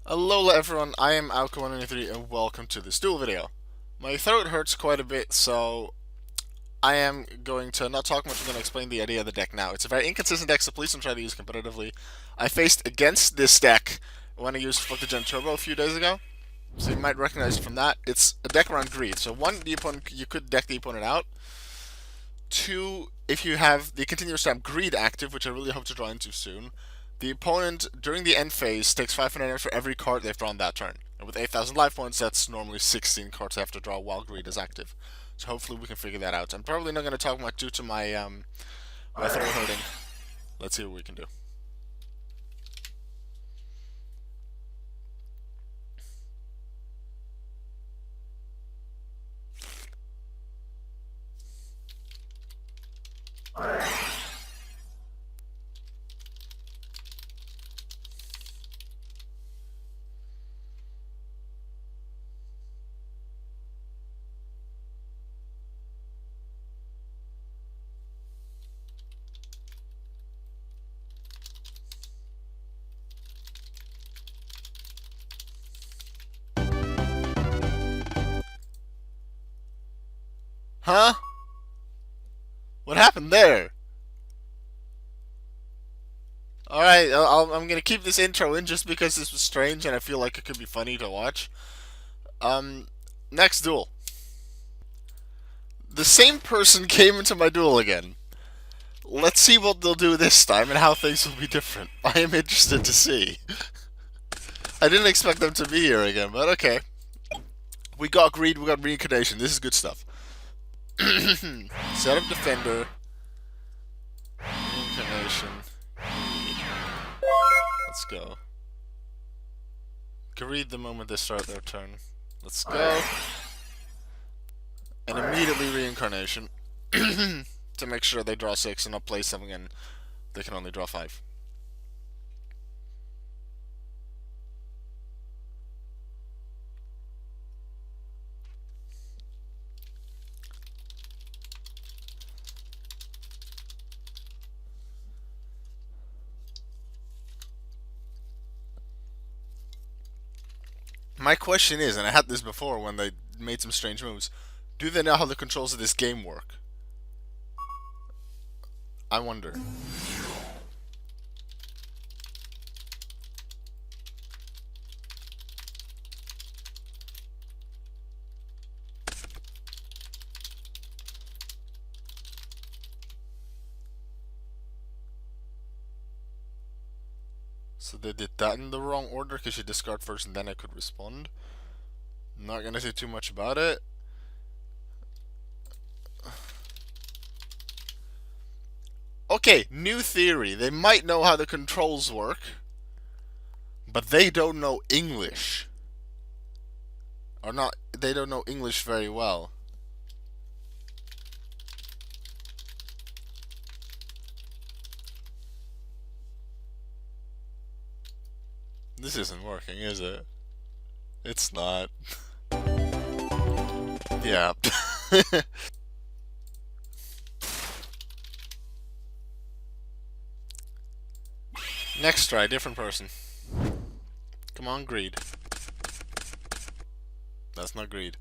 Hello everyone, I am Alco193 and welcome to this duel video. My throat hurts quite a bit, so I am going to not talk much. I'm going to explain the idea of the deck now. It's a very inconsistent deck, so please don't try to use it competitively. I faced against this deck when I used Fuck the Gen Turbo a few days ago, so you might recognize it from that. It's a deck around greed. So one, the opponent, you could deck the opponent out. Two, if you have the continuous stamp greed active, which I really hope to draw into soon, the opponent, during the end phase, takes 500 damage for every card they've drawn that turn. And with 8,000 life points, that's normally 16 cards they have to draw while Greed is active. So hopefully we can figure that out. I'm probably not going to talk much due to my throat hurting. Let's see what we can do. Huh? What happened there? Alright, I'm going to keep this intro in just because this was strange and I feel like it could be funny to watch. Um, Next duel. The same person came into my duel again. Let's see what they'll do this time and how things will be different. I am interested to see. I didn't expect them to be here again, but okay. We got greed, we got reincarnation. This is good stuff. Set up defender. Reincarnation. Let's go. Greed the moment they start their turn. Let's go. And immediately reincarnation. To make sure they draw 6 and not play something and they can only draw 5. My question is, and I had this before when they made some strange moves, do they know how the controls of this game work? I wonder. So they did that in the wrong order because you discard first and then I could respond. I'm not gonna say too much about it. Okay, new theory. They might know how the controls work, but they don't know English. Or not, they don't know English very well. This isn't working, is it? It's not. Yeah. Next try, different person. Come on, greed. That's not greed.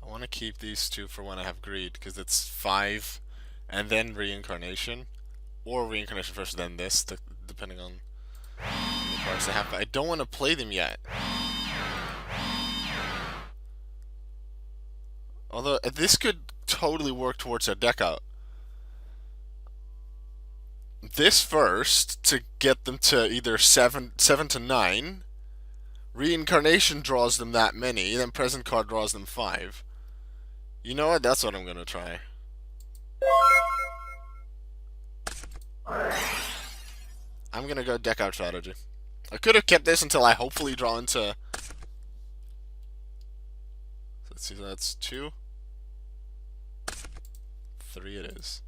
I want to keep these two for when I have greed, because it's 5 and then reincarnation. Or reincarnation first, then this, depending on the cards I have. But I don't want to play them yet. Although, this could totally work towards a deck out. This first, to get them to either 7 to 9. Reincarnation draws them that many, then present card draws them 5. You know what? That's what I'm gonna try. I'm gonna go deck out strategy. I could have kept this until I hopefully draw into... Let's see, that's 2. 3 it is.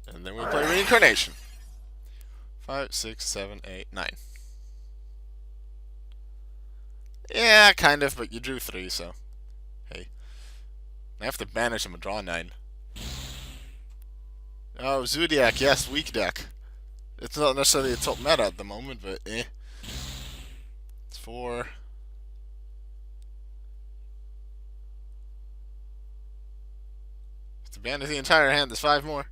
And then we play reincarnation. 5, 6, 7, 8, 9. Yeah, kind of, but you drew 3, so hey. I have to banish him and draw 9. Oh, Zoodiac, yes, weak deck. It's not necessarily a top meta at the moment, but eh. It's 4. To banish the entire hand, there's 5 more.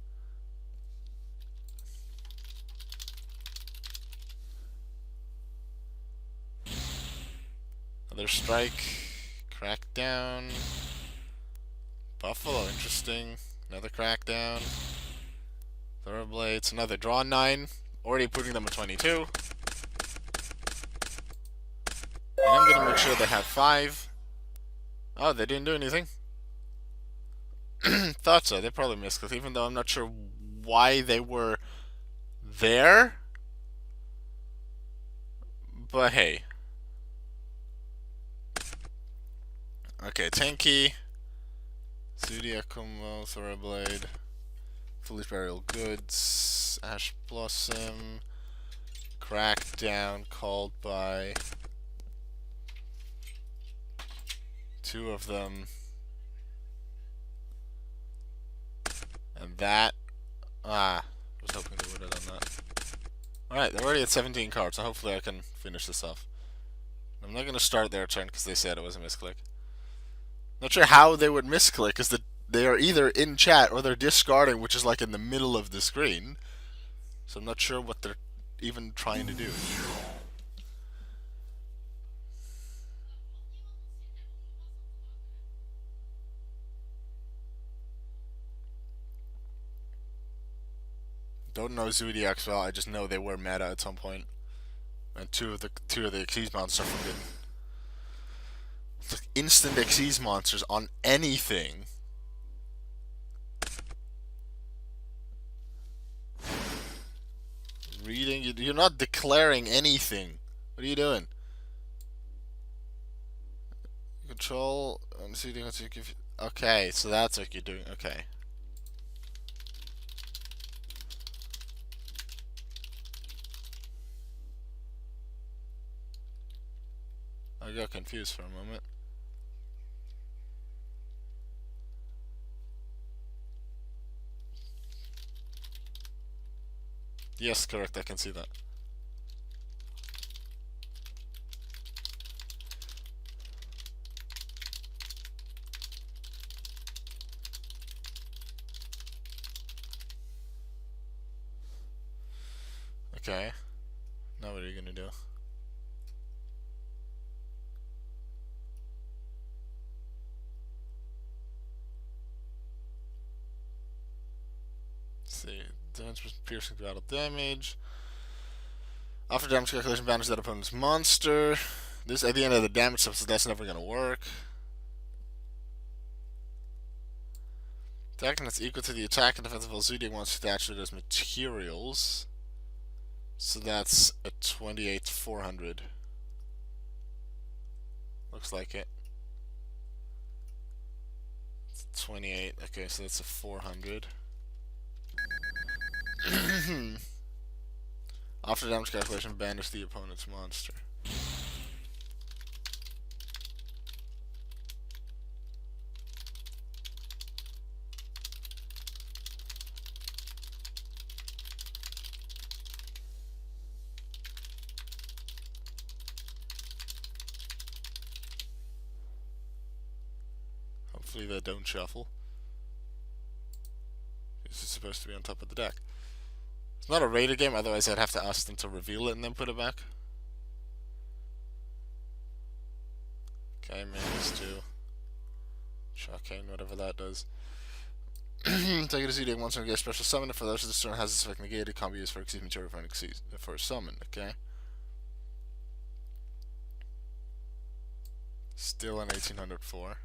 Another strike. Crackdown. Buffalo, interesting. Another crackdown. Thoroughblades, another draw 9. Already putting them at 22. And I'm gonna make sure they have 5. Oh, they didn't do anything. Thought so. They probably missed click, even though I'm not sure why they were there. But hey. Okay, Tanky. Zoodiac combo, Thoroughblade. Foolish Burial Goods. Ash Blossom. Crackdown called by 2 of them. And that. I was hoping they would have done that. Alright, they're already at 17 cards, so hopefully I can finish this off. I'm not going to start their turn because they said it was a misclick. Not sure how they would misclick, because they are either in chat or they're discarding, which is like in the middle of the screen. So I'm not sure what they're even trying to do. Don't know Zoodiacs well, I just know they were meta at some point. And two of the Xyz monsters are fucking instant Xyz monsters on anything. Reading, you're not declaring anything. What are you doing? Control. Okay, so that's what you're doing. Okay. I got confused for a moment. Yes, correct, I can see that. Okay. Now what are you gonna do? Let's see. Damage piercing battle damage. After damage calculation, banish that opponent's monster. This at the end of the damage step, so that's never gonna work. Attack that's equal to the attack and defensive Zoodiac monster attached as materials. So that's a 28,400. Looks like it. It's 28. Okay, so that's a 400. After damage calculation, banish the opponent's monster. Hopefully they don't shuffle. This is supposed to be on top of the deck. It's not a rated game, otherwise I'd have to ask them to reveal it and then put it back. Okay, -2. Shocking, whatever that does. Take it as Zoodiac monster and get a special summon. For those of this turn has this effect negated, can be used for Xyz material for a summon, okay? Still an 1804.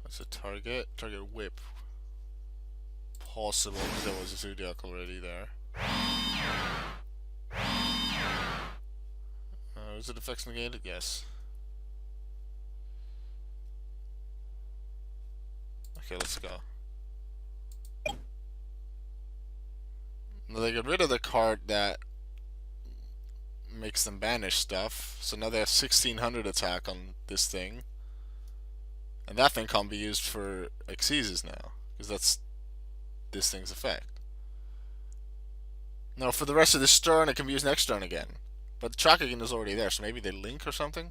What's the target? Target whip. Possible, because there was a Zoodiac already there. Is it effects negated? Yes. Okay, let's go. Now they get rid of the card that makes them banish stuff, so now they have 1600 attack on this thing. And that thing can't be used for Xyzes now, because that's this thing's effect. Now for the rest of this turn, it can be used next turn again. But the tracking is already there, so maybe they link or something?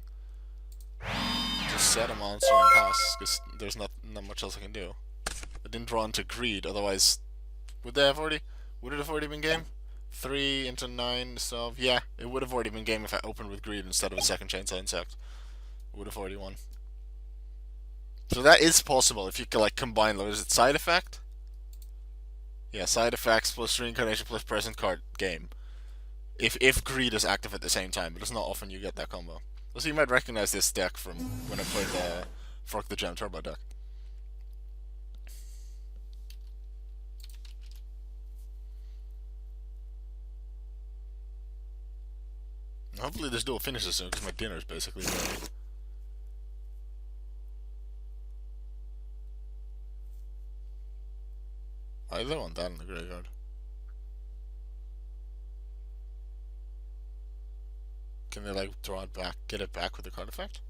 Just set a monster and pass, because there's not much else I can do. I didn't draw into greed, otherwise... Would it have already been game? 3 into 9, so yeah, it would have already been game if I opened with greed instead of a second chainsaw insect. It would have already won. So that is possible if you can like combine those. Is it side effect? Yeah, side effects plus reincarnation plus present card game. If greed is active at the same time, but it's not often you get that combo. So you might recognize this deck from when I played the Frog the Gem Turbo deck. Hopefully this duel finishes soon, because my dinner is basically ready. I either want that in the graveyard. Can they like draw it back, get it back with the card effect?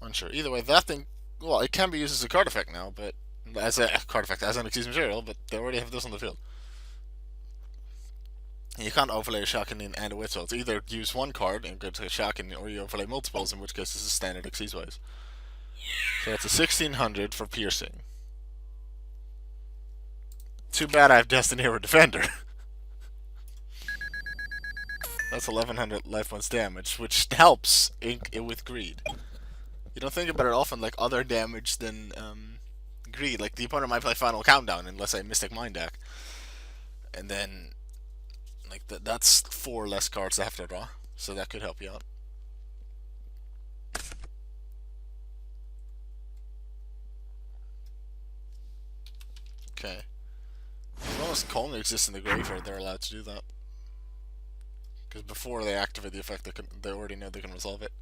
Unsure. Either way, that thing, well, it can be used as a card effect now, but as a card effect, as an Xyz material, but they already have this on the field. You can't overlay a Shakunin and a Whistle. It's either use one card and go to a Shakunin, or you overlay multiples, in which case this is standard Xyz ways. So that's a 1600 for piercing. Too bad I have Destiny Hero Defender. That's 1100 life points damage, which helps with greed. You don't think about it often, like other damage than greed. Like the opponent might play Final Countdown unless I Mystic Mind deck, and then like that's 4 less cards I have to draw, so that could help you out. Okay. As long as Kong exists in the graveyard, they're allowed to do that. Because before they activate the effect, they already know they can resolve it.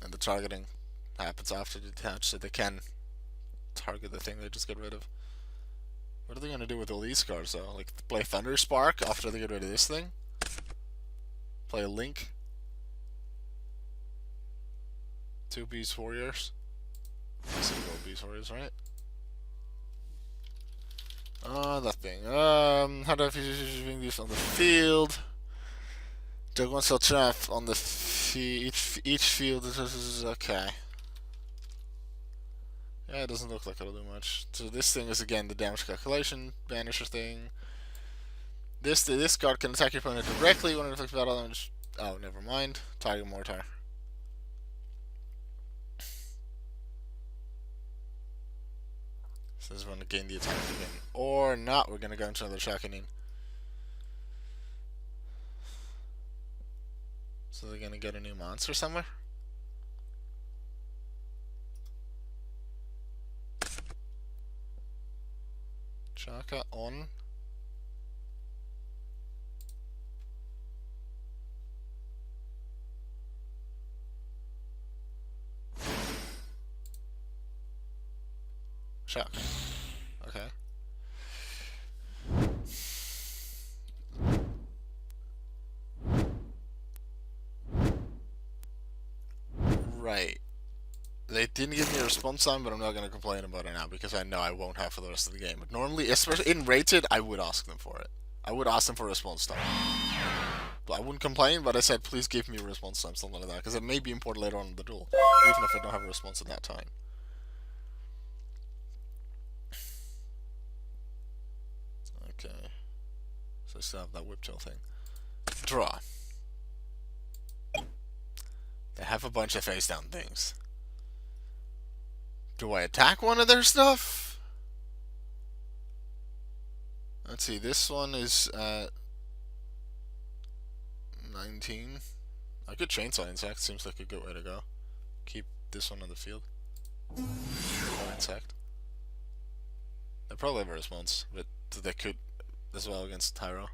And the targeting happens after the detach, so they can target the thing they just get rid of. What are they going to do with all these cards, though? Like, play Thunder Spark after they get rid of this thing? Play a Link? 2 Beast Warriors? Single Beast Warriors, right? That thing. How do I bring this on the field? They're going to sell trap on the each field. Okay. Yeah, it doesn't look like it'll do much. So this thing is again the damage calculation banisher thing. This card can attack your opponent directly when it inflicts battle damage. Oh, never mind. Tiger Mortar. So this is going to gain the attack again. Or not, we're going to go into another Shakunin. So they're going to get a new monster somewhere? Chaka on. Shaka. Okay. Right. They didn't give me a response time, but I'm not going to complain about it now because I know I won't have for the rest of the game. But normally, especially in rated, I would ask them for it. I would ask them for a response time. But I wouldn't complain, but I said, please give me a response time, something like that, because it may be important later on in the duel, even if I don't have a response at that time. Okay. So I still have that whiptail thing. Draw. They have a bunch of face down things. Do I attack one of their stuff? Let's see, this one is at 19. I could chainsaw insect, seems like a good way to go. Keep this one on the field. No insect. They probably have a response, but they could as well against Tyro.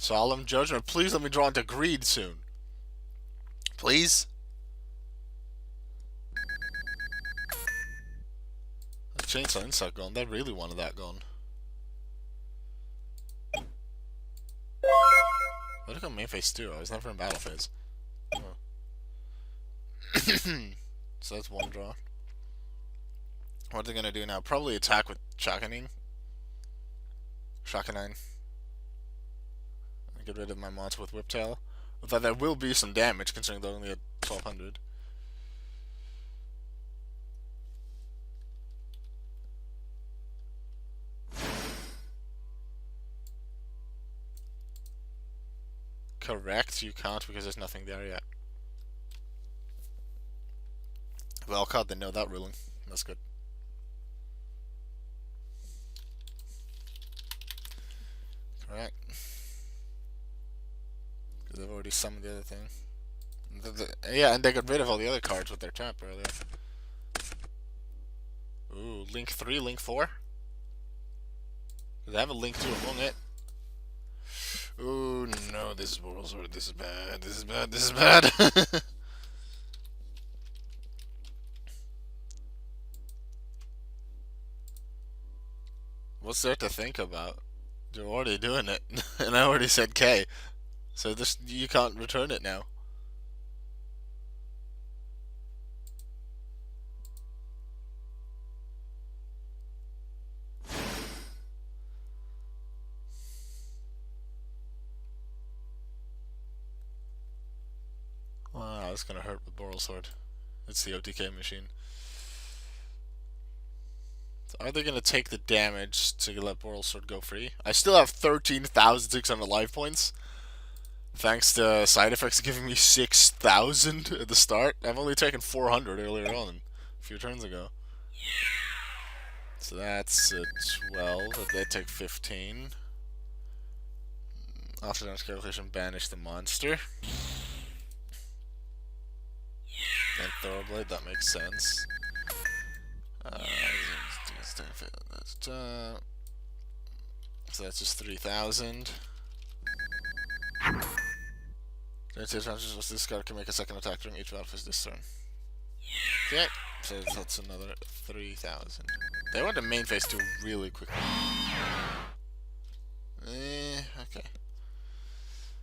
Solemn judgment. Please let me draw into greed soon. Please? The chainsaw insect gun. They really wanted that gun. What did I main phase 2? I was never in battle phase. Oh. So that's one draw. What are they gonna do now? Probably attack with Shakanin. Get rid of my monster with Whiptail. Although there will be some damage considering they're only at 1200. Correct, you can't because there's nothing there yet. Well, caught they know that ruling. That's good. Correct. Because they've already summoned the other thing. Yeah, and they got rid of all the other cards with their trap earlier. Ooh, Link 3, Link 4? They have a Link 2 among it. Ooh, no, this is Moral Sword. This is bad. This is bad. This is bad. What's there to think about? You're already doing it. And I already said K. So this, you can't return it now. Wow, that's gonna hurt with Moral Sword. It's the OTK machine. So are they gonna take the damage to let Moral Sword go free? I still have 13,600 life points. Thanks to side effects giving me 6,000 at the start. I've only taken 400 earlier on, a few turns ago. So that's 12. They take 15. After damage calculation, banish the monster. And Thoroughblade, that makes sense. So that's just 3,000. This card can make a second attack during each battle phase this turn. Okay, so that's another 3,000. They went to main phase 2 really quickly. Okay.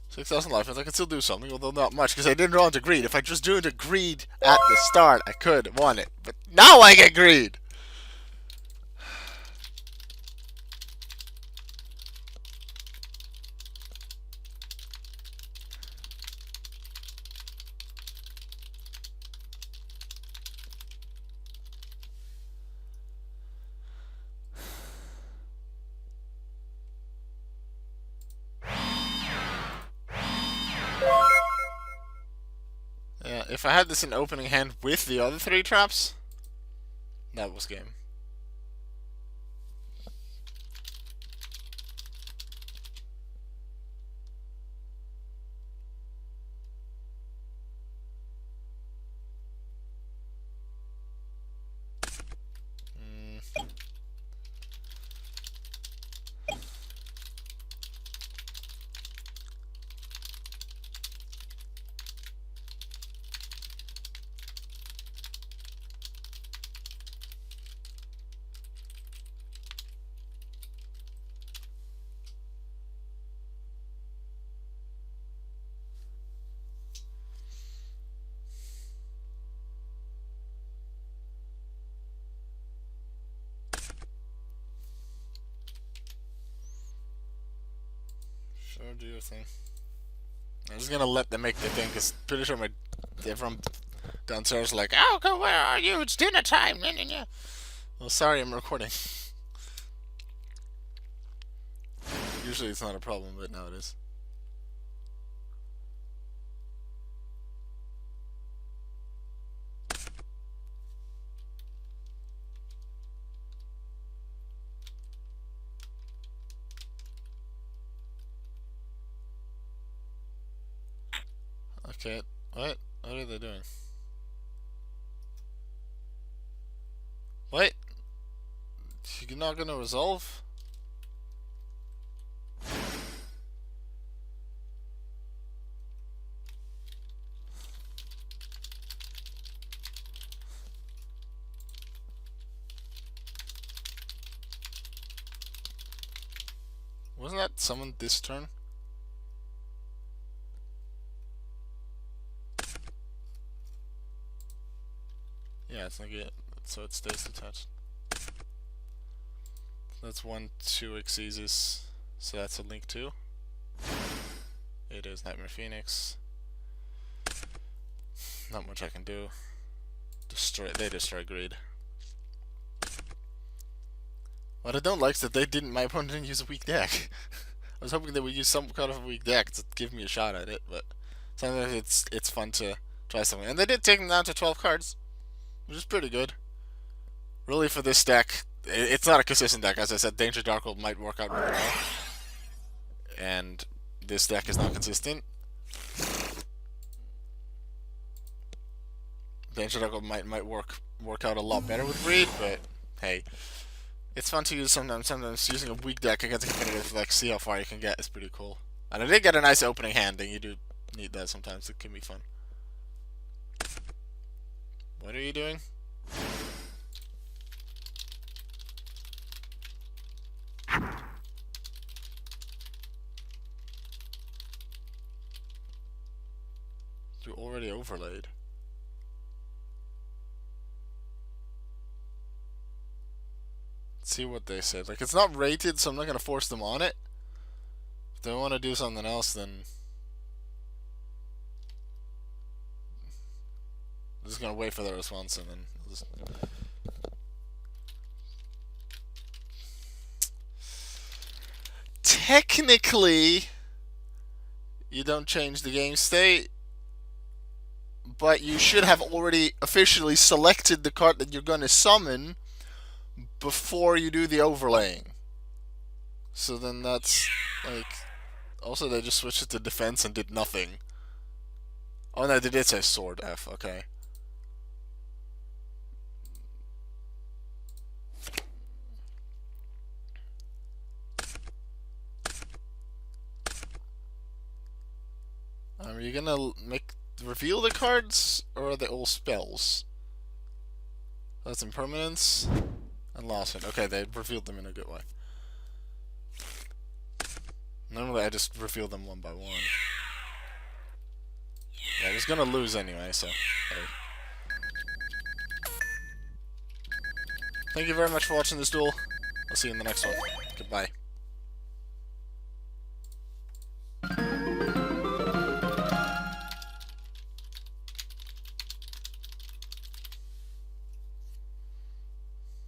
6,000 life points. I can still do something, although not much, because I didn't draw into greed. If I just drew into greed at the start, I could have won it. But now I get greed! Yeah, if I had this in opening hand with the other 3 traps, that was game. Sure, do your thing. I'm just gonna let them make their thing, because pretty sure everyone downstairs like, Alka, where are you? It's dinner time. Well, sorry, I'm recording. Usually it's not a problem, but now it is. Okay, what? What are they doing? Wait! You're not gonna resolve? Wasn't that summoned this turn? Yeah, it's like it, so it stays detached. That's 1/2 Exesis, so that's a link too. It is Nightmare Phoenix. Not much I can do. They destroy Greed. What I don't like is that my opponent didn't use a weak deck. I was hoping they would use some kind of a weak deck to give me a shot at it, but sometimes it's fun to try something. And they did take them down to 12 cards, which is pretty good. Really, for this deck, it's not a consistent deck. As I said, Danger Darkhold might work out really well, and this deck is not consistent. Danger Darkhold might work out a lot better with Greed, but hey. It's fun to use sometimes. Sometimes using a weak deck against a competitive, like, see how far you can get is pretty cool. And I did get a nice opening hand, and you do need that sometimes. It can be fun. What are you doing? You already overlaid. See what they said. Like, it's not rated, so I'm not gonna force them on it. If they want to do something else, then I'm just gonna wait for their response, and then I'll just... Technically, you don't change the game state, but you should have already officially selected the card that you're gonna summon before you do the overlaying. So then that's like... Also, they just switched it to defense and did nothing. Oh no, they did say sword F, okay. Are you gonna reveal the cards, or are they all spells? That's impermanence and last one. Okay, they revealed them in a good way. Normally I just reveal them one by one. Yeah, I was gonna lose anyway, so hey. Thank you very much for watching this duel. I'll see you in the next one. Goodbye.